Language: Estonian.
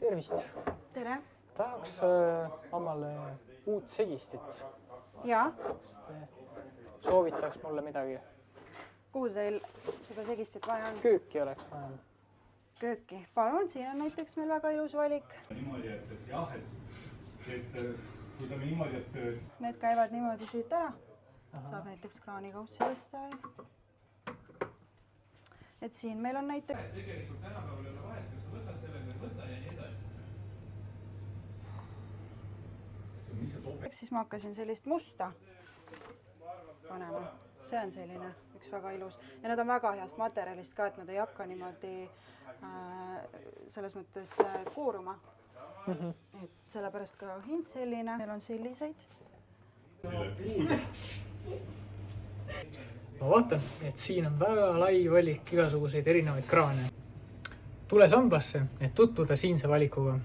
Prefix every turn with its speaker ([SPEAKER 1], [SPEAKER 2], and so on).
[SPEAKER 1] tervist!
[SPEAKER 2] Tere!
[SPEAKER 1] Tahaks omale uut segistit.
[SPEAKER 2] Jaa.
[SPEAKER 1] Soovitaks mulle midagi.
[SPEAKER 2] Kuhu teil seda segistit vaja on?
[SPEAKER 1] Kööki oleks vaja.
[SPEAKER 2] Kööki. Palun, siin on näiteks meil väga ilus valik.
[SPEAKER 3] Niimoodi, et jah, et kui ta niimoodi, et...
[SPEAKER 2] Need käivad niimoodi siit ära. Saab näiteks kraanikaussi tõsta. Et siin meil on näiteks...
[SPEAKER 3] Tegelikult tänapäeval ei ole vahet, kas sa võtad sellega või võta ja nii edasi. Mis see toob?
[SPEAKER 2] Siis ma hakkasin sellist musta panema. See on selline üks väga ilus. Ja need on väga heast materjalist ka, et nad ei hakka niimoodi selles mõttes kooruma. Et sellepärast ka hind selline. Meil on selliseid.
[SPEAKER 1] Ma vaatan, et siin on väga lai valik igasuguseid erinevaid kraane. Tule Samblasse, et tutvuda siinse valikuga.